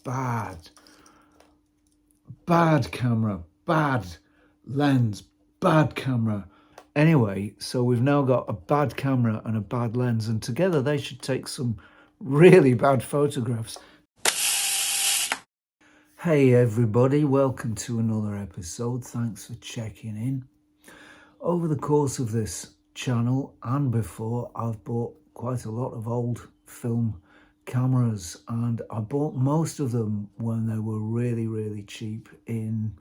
bad camera, bad lens, bad camera. Anyway, so we've now got a bad camera and a bad lens, and together they should take some really bad photographs. Hey everybody, welcome to another episode. Thanks for checking in. Over the course of this channel and before, I've bought quite a lot of old film cameras, and I bought most of them when they were really cheap in,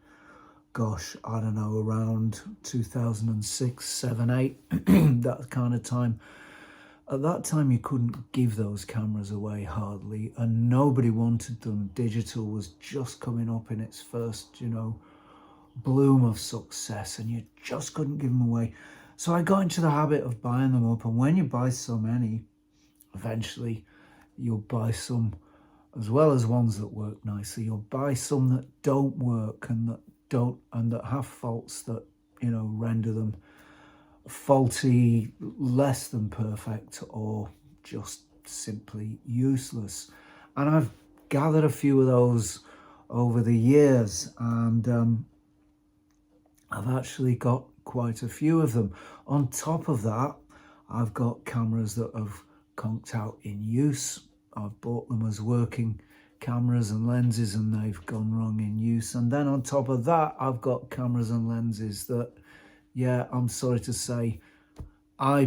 gosh, I don't know, around 2006, 7, 8, that kind of time. At that time, you couldn't give those cameras away hardly, and nobody wanted them. Digital was just coming up in its first, bloom of success, and you just couldn't give them away. So I got into the habit of buying them up, and when you buy so many, eventually you'll buy some, as well as ones that work nicely, you'll buy some that don't work and that have faults that, render them faulty, less than perfect, or just simply useless. And I've gathered a few of those over the years, and I've actually got quite a few of them. On top of that, I've got cameras that have conked out in use. I've bought them as working cameras and lenses, and they've gone wrong in use. And then on top of that, I've got cameras and lenses that, yeah, I'm sorry to say, I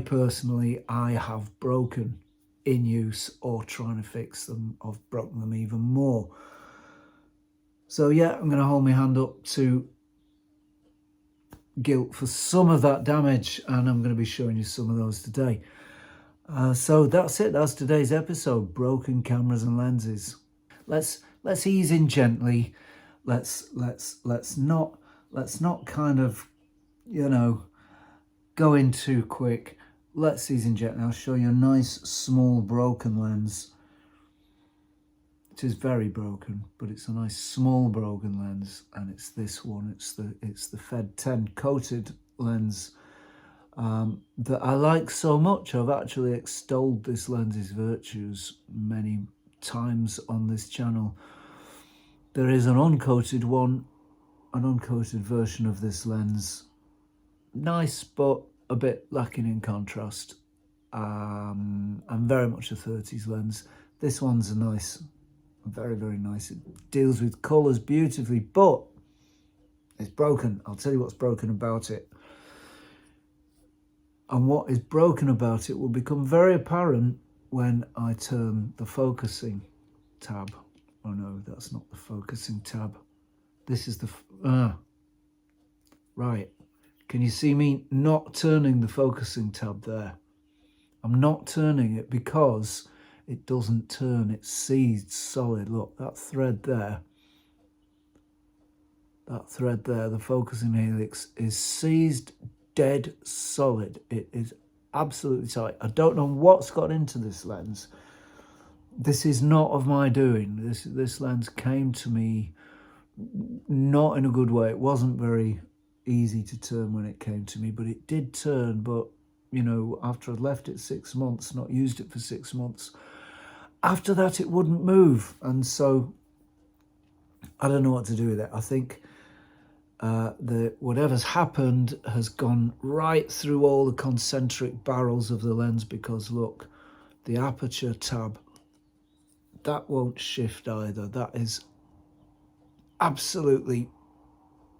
have broken in use, or trying to fix them. I've broken them even more. So yeah, I'm going to hold my hand up to guilt for some of that damage, and I'm going to be showing you some of those today. So that's it. That's today's episode: broken cameras and lenses. Let's ease in gently. Let's not kind of, go in too quick. Let's ease in gently. I'll show you a nice small broken lens. It is very broken, but it's a nice small broken lens, and it's this one. It's the Fed 10 coated lens that I like so much. I've actually extolled this lens's virtues many times on this channel. There is an uncoated one, an uncoated version of this lens. Nice, but a bit lacking in contrast. I'm very much a 30s lens. This one's a nice, very nice. It deals with colours beautifully, but it's broken. I'll tell you what's broken about it. And what is broken about it will become very apparent when I turn the focusing tab. Oh no, that's not the focusing tab. This is the, right. Can you see me not turning the focusing tab there? I'm not turning it because it doesn't turn, it's seized solid. Look, that thread there, the focusing helix is seized dead solid. It is absolutely tight. I don't know what's got into this lens. This is not of my doing. This lens came to me not in a good way. It wasn't very easy to turn when it came to me, but it did turn. But after I'd left it 6 months, not used it for 6 months, after that it wouldn't move. And so I don't know what to do with it. I think whatever's happened has gone right through all the concentric barrels of the lens, because look, the aperture tab, that won't shift either. That is absolutely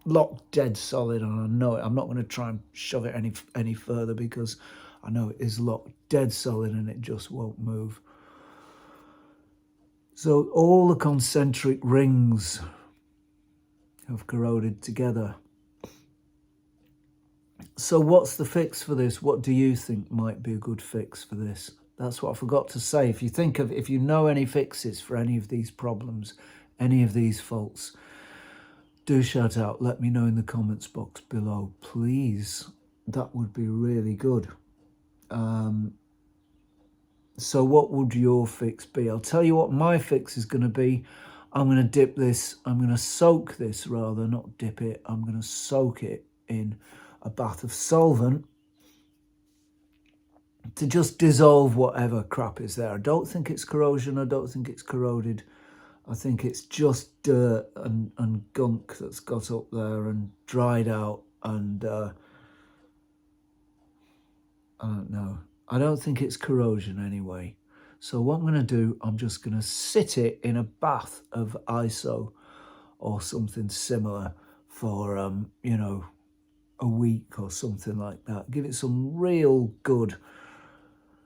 locked dead solid, and I know it. I'm not going to try and shove it any further, because I know it is locked dead solid and it just won't move. So all the concentric rings have corroded together. So what's the fix for this? What do you think might be a good fix for this? That's what I forgot to say. If you know any fixes for any of these problems, any of these faults, do shout out. Let me know in the comments box below, please. That would be really good. So what would your fix be? I'll tell you what my fix is going to be. I'm going to dip this. I'm going to soak this, rather, not dip it. I'm going to soak it in a bath of solvent to just dissolve whatever crap is there. I don't think it's corrosion. I don't think it's corroded. I think it's just dirt and gunk that's got up there and dried out, and I don't know. I don't think it's corrosion anyway. So what I'm going to do, I'm just going to sit it in a bath of ISO or something similar for, you know, a week or something like that. Give it some real good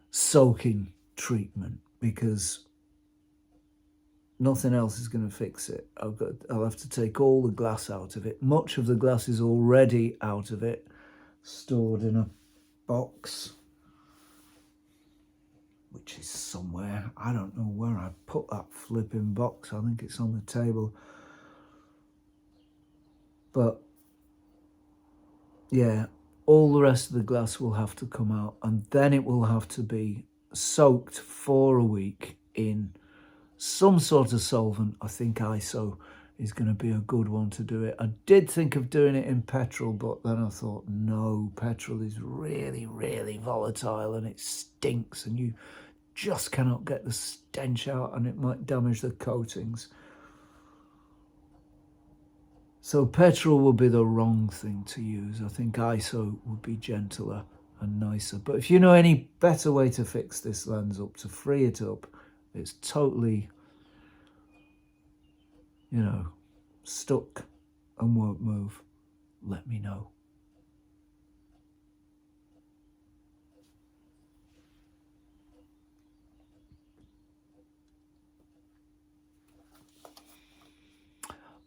soaking treatment, because nothing else is going to fix it. I'll have to take all the glass out of it. Much of the glass is already out of it, stored in a box, which is somewhere. I don't know where I put that flipping box. I think it's on the table. But yeah, all the rest of the glass will have to come out, and then it will have to be soaked for a week in some sort of solvent. I think ISO is going to be a good one to do it. I did think of doing it in petrol, but then I thought, no, petrol is really, really volatile and it stinks, and you just cannot get the stench out, and it might damage the coatings. So petrol would be the wrong thing to use. I think ISO would be gentler and nicer. But if you know any better way to fix this lens up, to free it up, it's totally, you know, stuck and won't move, let me know.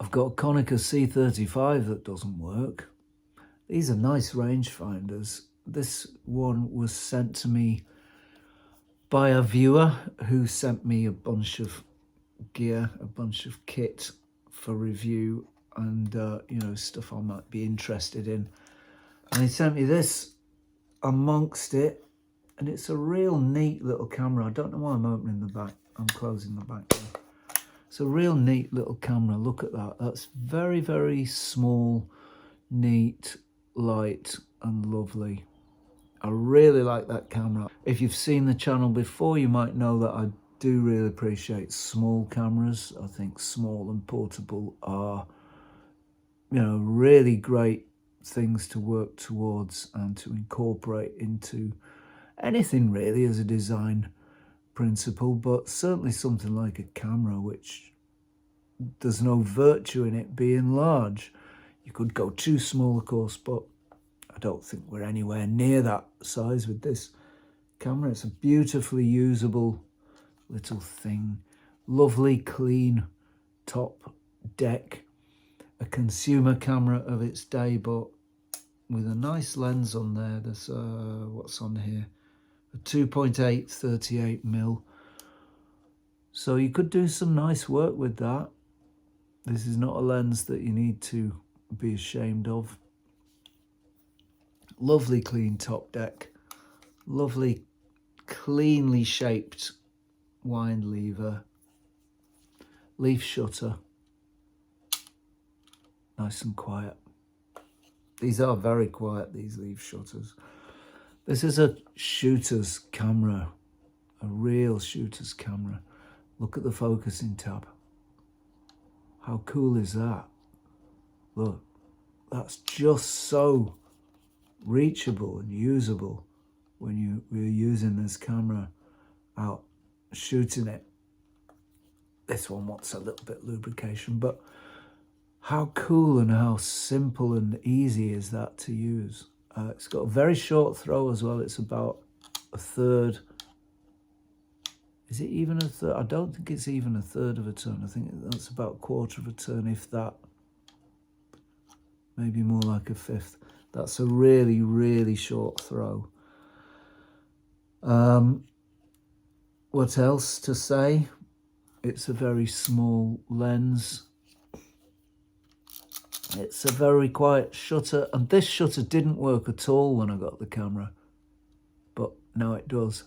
I've got a Konica C35 that doesn't work. These are nice rangefinders. This one was sent to me by a viewer who sent me a bunch of gear, a bunch of kit for review, and you know, stuff I might be interested in. And he sent me this amongst it, and it's a real neat little camera. I don't know why I'm opening the back. I'm closing the back now. It's a real neat little camera. Look at that. That's very, very small, neat, light, and lovely. I really like that camera. If you've seen the channel before, you might know that I do really appreciate small cameras. I think small and portable are, you know, really great things to work towards and to incorporate into anything really as a design principle, but certainly something like a camera, which there's no virtue in it being large. You could go too small, of course, but I don't think we're anywhere near that size with this camera. It's a beautifully usable little thing. Lovely, clean top deck. A consumer camera of its day, but with a nice lens on there. There's, what's on here? A 2.8 38mm. So you could do some nice work with that. This is not a lens that you need to be ashamed of. Lovely clean top deck. Lovely cleanly shaped wind lever. Leaf shutter. Nice and quiet. These are very quiet, these leaf shutters. This is a shooter's camera, a real shooter's camera. Look at the focusing tab. How cool is that? Look, that's just so reachable and usable when we're using this camera out shooting it. This one wants a little bit of lubrication, but how cool and how simple and easy is that to use? It's got a very short throw as well. It's about a third. Is it even a third? I don't think it's even a third of a turn. I think that's about a quarter of a turn, if that. Maybe more like a fifth. That's a really, really short throw. What else to say? It's a very small lens. It's a very quiet shutter, and this shutter didn't work at all when I got the camera, but now it does.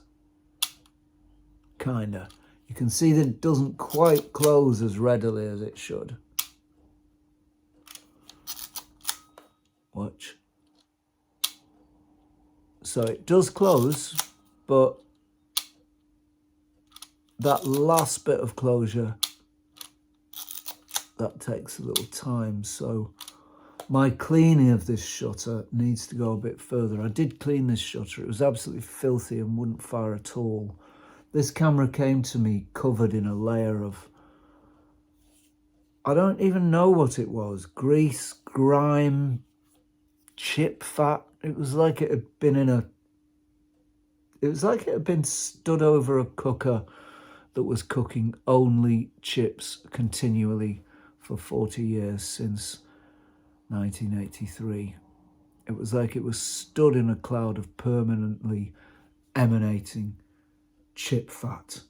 Kinda. You can see that it doesn't quite close as readily as it should. Watch. So it does close, but that last bit of closure that takes a little time. So my cleaning of this shutter needs to go a bit further. I did clean this shutter. It was absolutely filthy and wouldn't fire at all. This camera came to me covered in a layer of, I don't even know what it was. Grease, grime, chip fat. It was like it had been stood over a cooker that was cooking only chips continually for 40 years since 1983. It was like it was stood in a cloud of permanently emanating chip fat.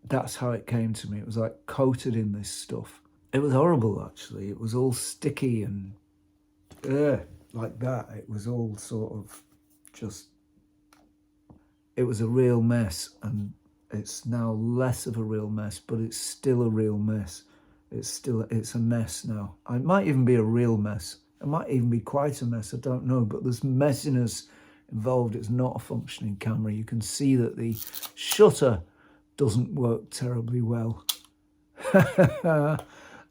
That's how it came to me. It was like coated in this stuff. It was horrible, actually. It was all sticky and like that. It was all sort of just, it was a real mess, and it's now less of a real mess, but it's still a real mess. It's a mess now. It might even be a real mess. It might even be quite a mess, I don't know, but there's messiness involved. It's not a functioning camera. You can see that the shutter doesn't work terribly well.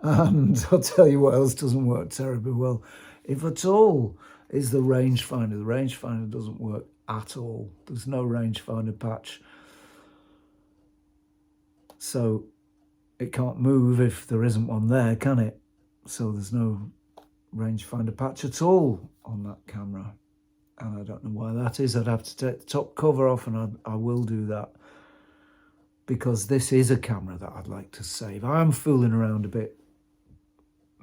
And I'll tell you what else doesn't work terribly well, if at all, is the rangefinder. The rangefinder doesn't work at all. There's no rangefinder patch. So it can't move if there isn't one there, can it? So there's no rangefinder patch at all on that camera. And I don't know why that is. I'd have to take the top cover off, and I will do that, because this is a camera that I'd like to save. I'm fooling around a bit,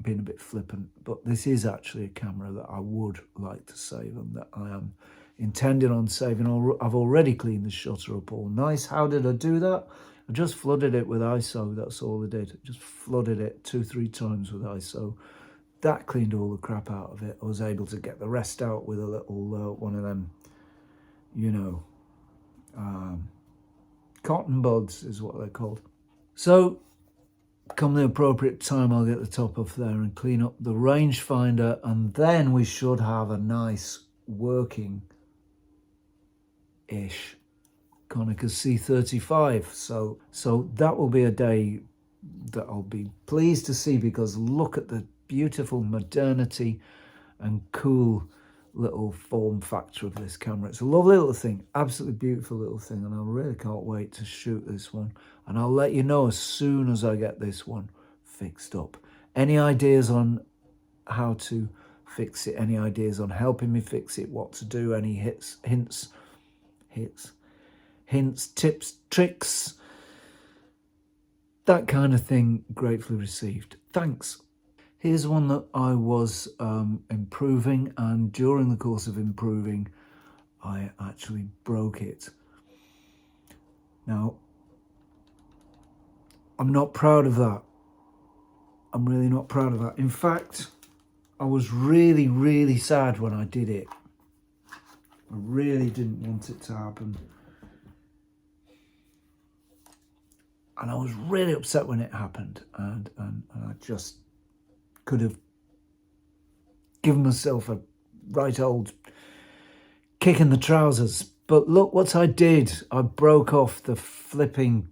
being a bit flippant, but this is actually a camera that I would like to save, and that I am intending on saving. I've already cleaned the shutter up all nice. How did I do that? I just flooded it with ISO. That's all I did. Just flooded it 2-3 times with ISO. That cleaned all the crap out of it. I was able to get the rest out with a little one of them, you know, cotton buds is what they're called. So come the appropriate time, I'll get the top off there and clean up the rangefinder, and then we should have a nice working ish Konica C35. So that will be a day that I'll be pleased to see, because look at the beautiful modernity and cool little form factor of this camera. It's a lovely little thing, absolutely beautiful little thing, and I really can't wait to shoot this one. And I'll let you know as soon as I get this one fixed up. Any ideas on how to fix it? Any ideas on helping me fix it? What to do? Any hints, tips, tricks, that kind of thing, gratefully received. Thanks. Here's one that I was improving, and during the course of improving, I actually broke it. Now, I'm not proud of that. I'm really not proud of that. In fact, I was really, really sad when I did it. I really didn't want it to happen. And I was really upset when it happened, and I just could have given myself a right old kick in the trousers. But look what I did. I broke off the flipping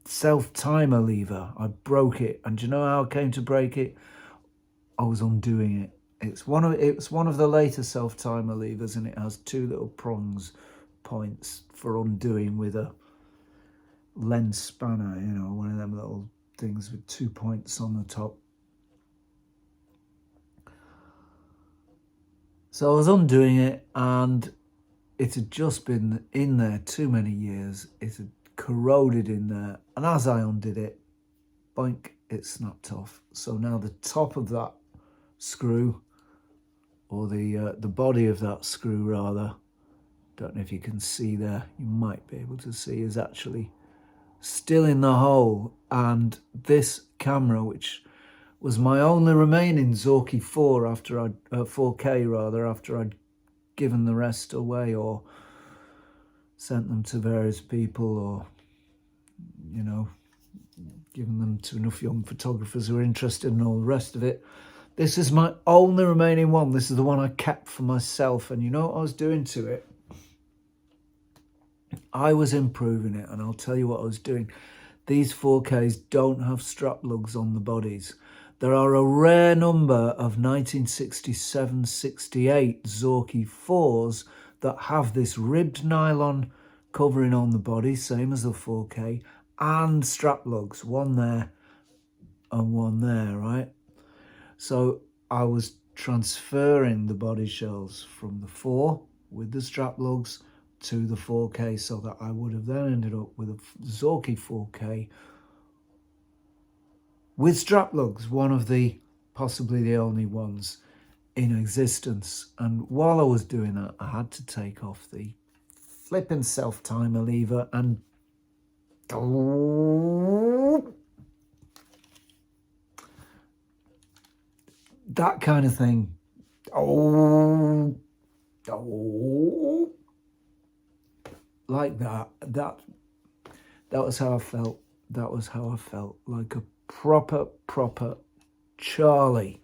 self-timer lever. I broke it. And do you know how I came to break it? I was undoing it. It's one of the later self-timer levers, and it has 2 little points for undoing with a lens spanner, you know, one of them little things with 2 points on the top. So I was undoing it, and it had just been in there too many years. It had corroded in there, and as I undid it, boink, it snapped off. So now the top of that screw, or the body of that screw rather, don't know if you can see there, you might be able to see, is actually still in the hole. And this camera, which was my only remaining Zorky 4 after 4K rather, after I'd given the rest away or sent them to various people, or, you know, given them to enough young photographers who are interested in all the rest of it. This is my only remaining one. This is the one I kept for myself. And you know what I was doing to it? I was improving it, and I'll tell you what I was doing. these 4Ks don't have strap lugs on the bodies. There are a rare number of 1967-68 Zorky 4s that have this ribbed nylon covering on the body, same as the 4K, and strap lugs, one there and one there, right? So I was transferring the body shells from the 4 with the strap lugs to the 4K, so that I would have then ended up with a Zorky 4K with strap lugs, one of the possibly the only ones in existence. And while I was doing that, I had to take off the flipping self-timer lever and that kind of thing. Like that. That was how I felt. That was how I felt, like a proper Charlie.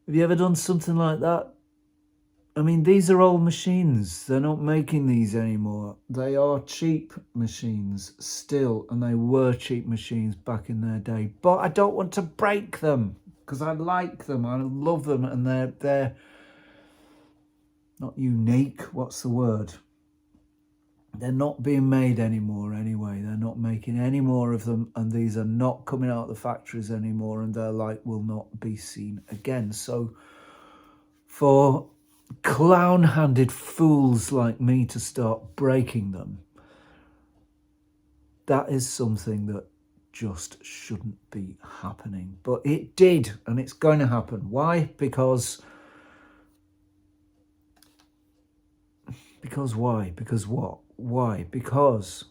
Have you ever done something like that? I mean, these are old machines. They're not making these anymore. They are cheap machines still, and they were cheap machines back in their day. But I don't want to break them because I like them. I love them, and they're not unique. What's the word? They're not being made anymore anyway. They're not making any more of them, and these are not coming out of the factories anymore, and their light will not be seen again. So for clown-handed fools like me to start breaking them, that is something that just shouldn't be happening. But it did, and it's going to happen. Why? Because why? Because what? Why? Because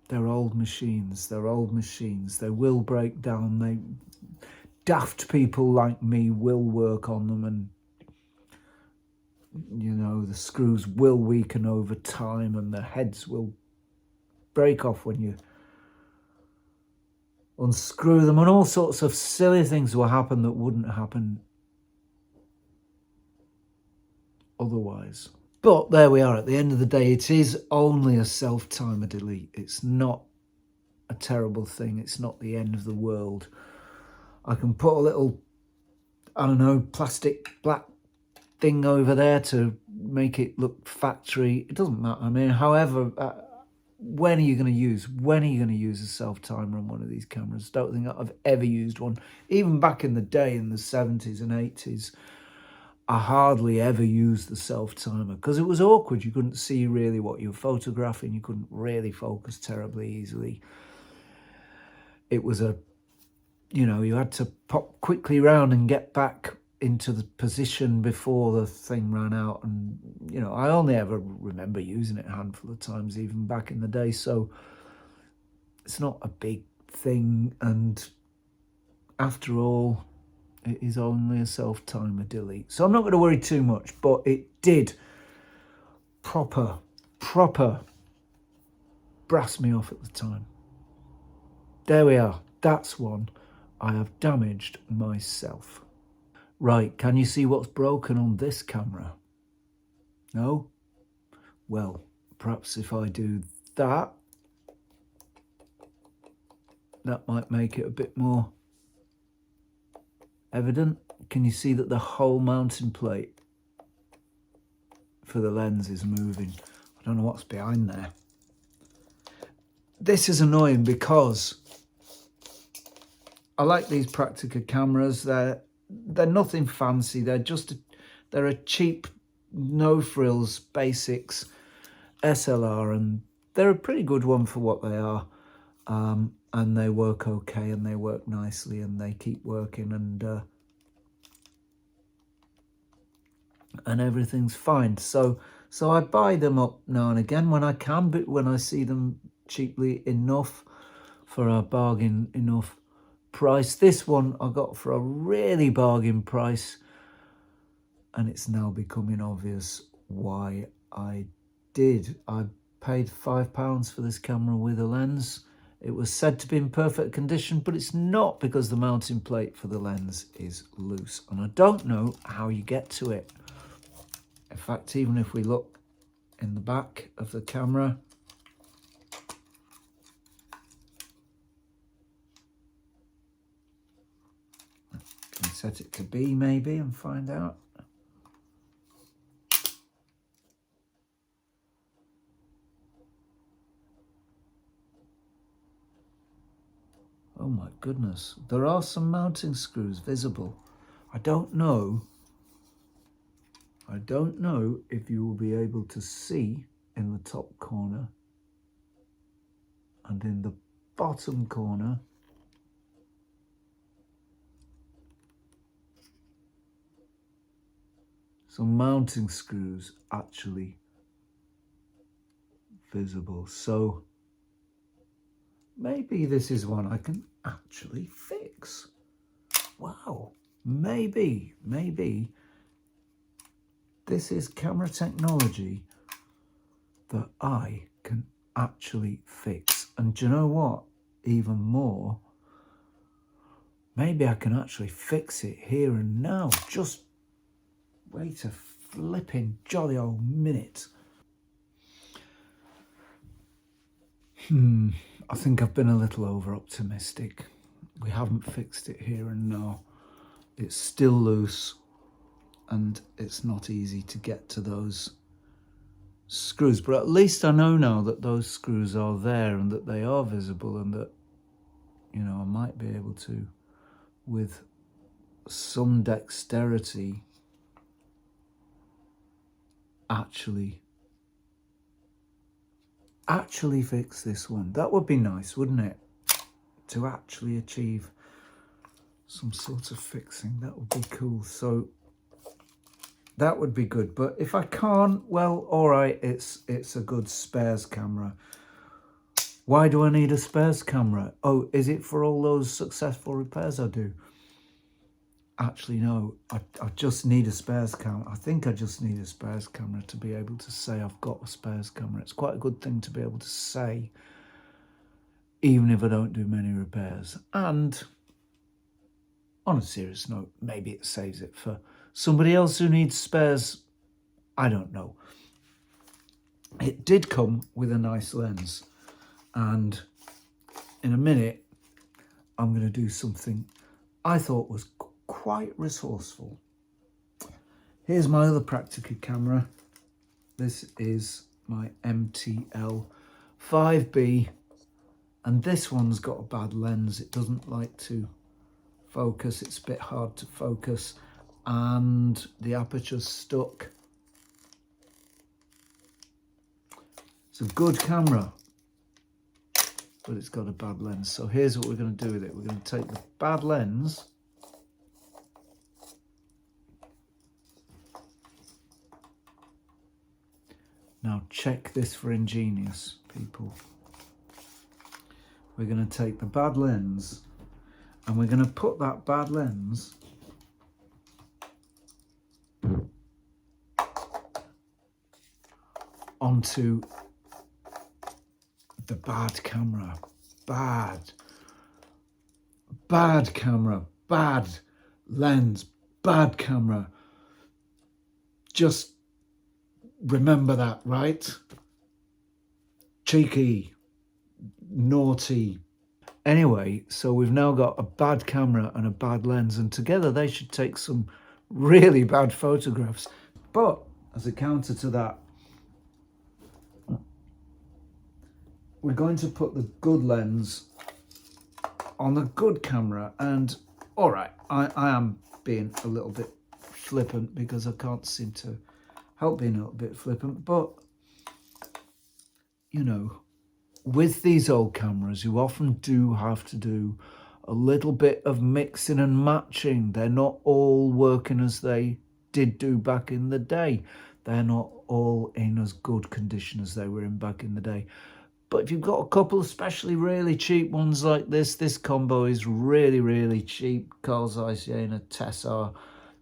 they're old machines. They're old machines. They will break down. Daft people like me will work on them, and you know, the screws will weaken over time, and the heads will break off when you unscrew them, and all sorts of silly things will happen that wouldn't happen otherwise. But there we are. At the end of the day, it is only a self-timer delete. It's not a terrible thing. It's not the end of the world. I can put a little, I don't know, plastic black thing over there to make it look factory. It doesn't matter. I mean, however, when are you going to use a self-timer on one of these cameras? Don't think I've ever used one. Even back in the day, in the 70s and 80s, I hardly ever used the self-timer because it was awkward. You couldn't see really what you were photographing. You couldn't really focus terribly easily. It was you had to pop quickly round and get back into the position before the thing ran out. And, I only ever remember using it a handful of times, even back in the day. So it's not a big thing. And after all, it is only a self-timer delete. So I'm not going to worry too much, but it did proper brass me off at the time. There we are. That's one I have damaged myself. Right, can you see what's broken on this camera? No? Well, perhaps if I do that might make it a bit more evident. Can you see that the whole mounting plate for the lens is moving? I don't know what's behind there. This is annoying because I like these Praktica cameras. They're nothing fancy. They're a cheap, no frills, basics SLR, and they're a pretty good one for what they are. And they work okay, and they work nicely, and they keep working, and everything's fine. So I buy them up now and again when I can, but when I see them cheaply enough for a bargain enough price. This one I got for a really bargain price, and it's now becoming obvious why I did. I paid £5 for this camera with a lens. It was said to be in perfect condition, but it's not, because the mounting plate for the lens is loose, and I don't know how you get to it. In fact, even if we look in the back of the camera, set it to B maybe and find out. Oh my goodness, there are some mounting screws visible. I don't know if you will be able to see in the top corner and in the bottom corner. Some mounting screws actually visible. So maybe this is one I can actually fix. Wow, maybe this is camera technology that I can actually fix. And do you know what? Even more, maybe I can actually fix it here and now. Just wait a flipping jolly old minute. I think I've been a little over optimistic. We haven't fixed it here and now. It's still loose and it's not easy to get to those screws, but at least I know now that those screws are there and that they are visible, and that, you know, I might be able to, with some dexterity, actually fix this one. That would be nice, wouldn't it? To actually achieve some sort of fixing. That would be cool. So that would be good. But if I can't, well, all right, it's a good spares camera. Why do I need a spares camera? Oh, is it for all those successful repairs I do? Actually, no, I just need a spares camera. I think I just need a spares camera to be able to say I've got a spares camera. It's quite a good thing to be able to say, even if I don't do many repairs. And on a serious note, maybe it saves it for somebody else who needs spares. I don't know. It did come with a nice lens. And in a minute, I'm going to do something I thought was quite resourceful. Here's my other practical camera. This is my MTL 5B, and this one's got a bad lens. It doesn't like to focus. It's a bit hard to focus, and the aperture's stuck. It's a good camera, but it's got a bad lens. So here's what we're going to do with it. We're going to take the bad lens, now check this for ingenious people. We're going to take the bad lens and we're going to put that bad lens onto the bad camera. Bad camera, bad lens, bad camera. Just remember that, right? Cheeky, naughty. Anyway, so we've now got a bad camera and a bad lens, and together they should take some really bad photographs. But as a counter to that, we're going to put the good lens on the good camera. And all right, I am being a little bit flippant because I can't seem to help being a little bit flippant, but you know, with these old cameras, you often do have to do a little bit of mixing and matching. They're not all working as they did do back in the day. They're not all in as good condition as they were in back in the day. But if you've got a couple, especially really cheap ones like this combo is really, really cheap. Carl Zeiss Jena Tessar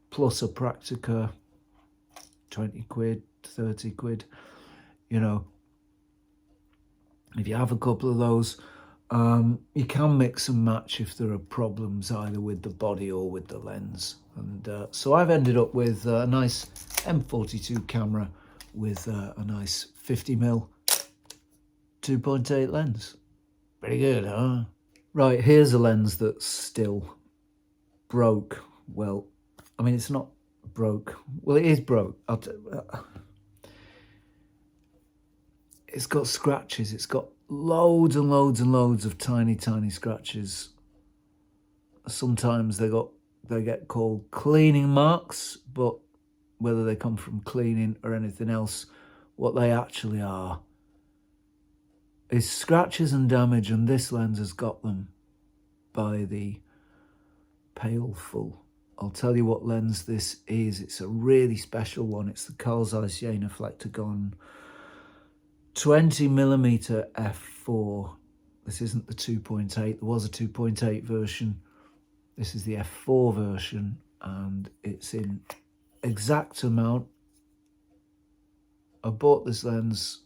plus a Praktica, 20 quid, 30 quid, you know. If you have a couple of those, you can mix and match if there are problems either with the body or with the lens. And so I've ended up with a nice M42 camera with a nice 50mm 2.8 lens. Pretty good, huh? Right, here's a lens that's still broke. well, I mean, it's not broke. Well, it is broke. It's got scratches. It's got loads and loads and loads of tiny, tiny scratches. Sometimes they get called cleaning marks, but whether they come from cleaning or anything else, what they actually are is scratches and damage, and this lens has got them by the pail full. I'll tell you what lens this is. It's a really special one. It's the Carl Zeiss Jena Flektogon 20mm f4. This isn't the 2.8. There was a 2.8 version. This is the f4 version, and it's in exact amount. I bought this lens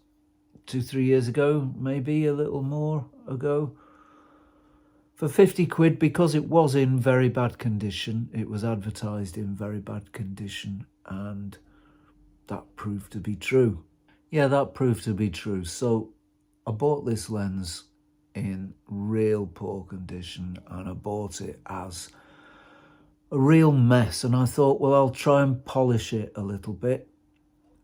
2-3 years ago, maybe a little more ago, for 50 quid, because it was in very bad condition. It was advertised in very bad condition, and that proved to be true. Yeah, that proved to be true. So I bought this lens in real poor condition, and I bought it as a real mess, and I thought, well, I'll try and polish it a little bit.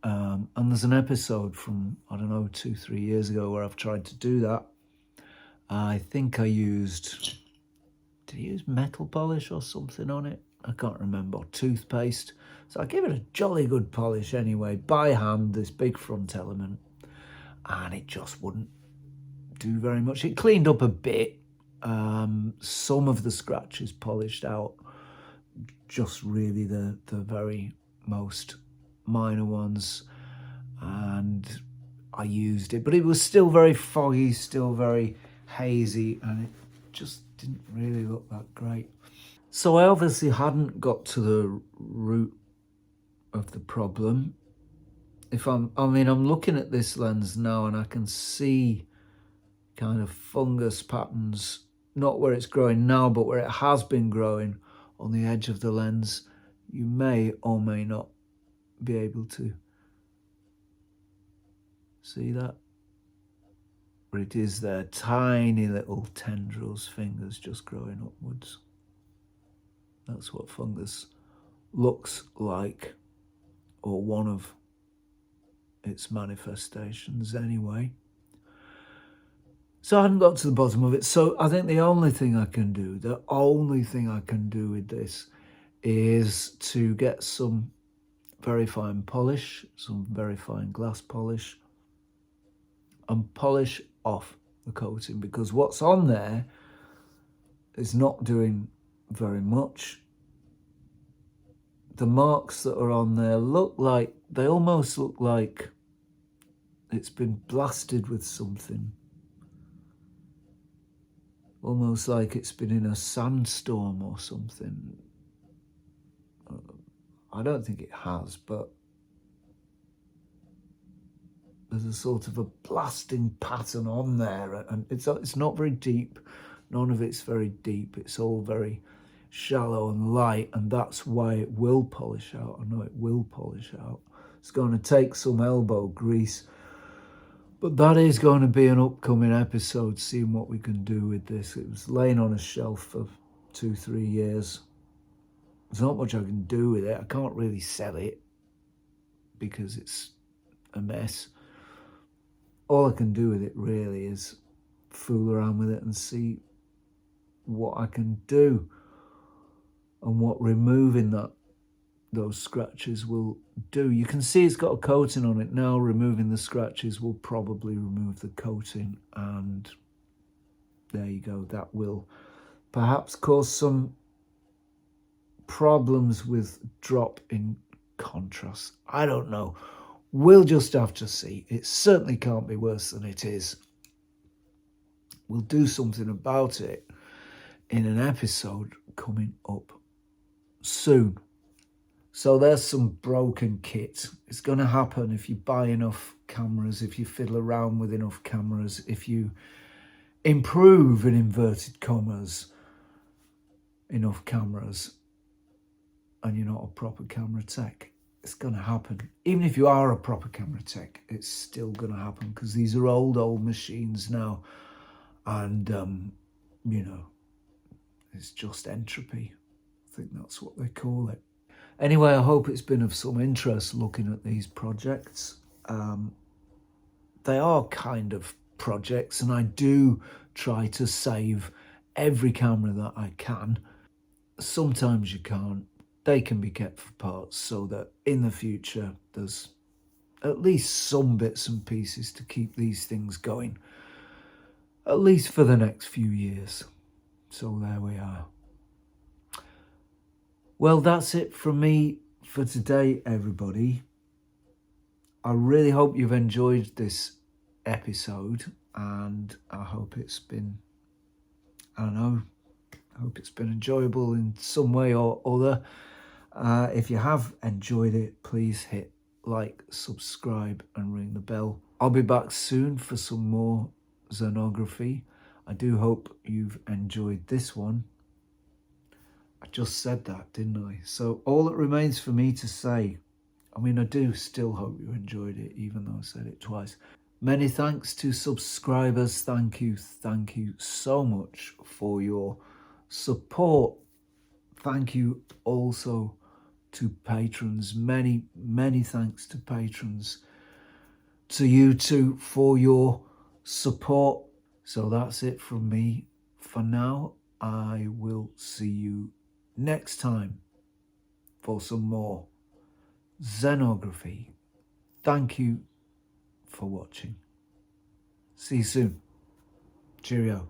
And there's an episode from, I don't know, 2-3 years ago where I've tried to do that. I think I used, did I use metal polish or something on it? I can't remember, toothpaste. So I gave it a jolly good polish anyway, by hand, this big front element, and it just wouldn't do very much. It cleaned up a bit. Some of the scratches polished out, just really the very most minor ones, and I used it, but it was still very foggy, still very hazy, and it just didn't really look that great. So I obviously hadn't got to the root of the problem. I'm looking at this lens now, and I can see kind of fungus patterns, not where it's growing now, but where it has been growing on the edge of the lens. You may or may not be able to see that, but it is there, tiny little tendrils, fingers just growing upwards. That's what fungus looks like, or one of its manifestations anyway. So I hadn't got to the bottom of it. So I think the only thing I can do with this is to get some very fine polish, some very fine glass polish, and polish off the coating, because what's on there is not doing very much. The marks that are on there almost look like it's been blasted with something. Almost like it's been in a sandstorm or something. I don't think it has, but there's a sort of a blasting pattern on there, and it's not very deep. None of it's very deep. It's all very shallow and light, and that's why it will polish out. I know it will polish out. It's going to take some elbow grease, but that is going to be an upcoming episode, seeing what we can do with this. It was laying on a shelf for 2-3 years. There's not much I can do with it. I can't really sell it because it's a mess. All I can do with it really is fool around with it and see what I can do, and what removing those scratches will do. You can see it's got a coating on it now. Removing the scratches will probably remove the coating, and there you go. That will perhaps cause some problems with drop in contrast. I don't know. We'll just have to see. It certainly can't be worse than it is. We'll do something about it in an episode coming up soon. So there's some broken kit. It's going to happen if you buy enough cameras, if you fiddle around with enough cameras, if you improve, in inverted commas, enough cameras, and you're not a proper camera tech. It's going to happen. Even if you are a proper camera tech, it's still going to happen, because these are old machines now, and it's just entropy. think that's what they call it. Anyway, I hope it's been of some interest looking at these projects. They are kind of projects, and I do try to save every camera that I can. Sometimes you can't. They can be kept for parts so that in the future there's at least some bits and pieces to keep these things going, at least for the next few years. So there we are. Well, that's it from me for today, everybody. I really hope you've enjoyed this episode, and I hope it's been, I hope it's been enjoyable in some way or other. If you have enjoyed it, please hit like, subscribe and ring the bell. I'll be back soon for some more xenography. I do hope you've enjoyed this one. I just said that, didn't I? So all that remains for me to say, I do still hope you enjoyed it, even though I said it twice. Many thanks to subscribers. Thank you so much for your support. Thank you also to patrons. Many thanks to patrons. To you too for your support. So that's it from me for now. I will see you next time for some more xenography. Thank you for watching. See you soon. Cheerio.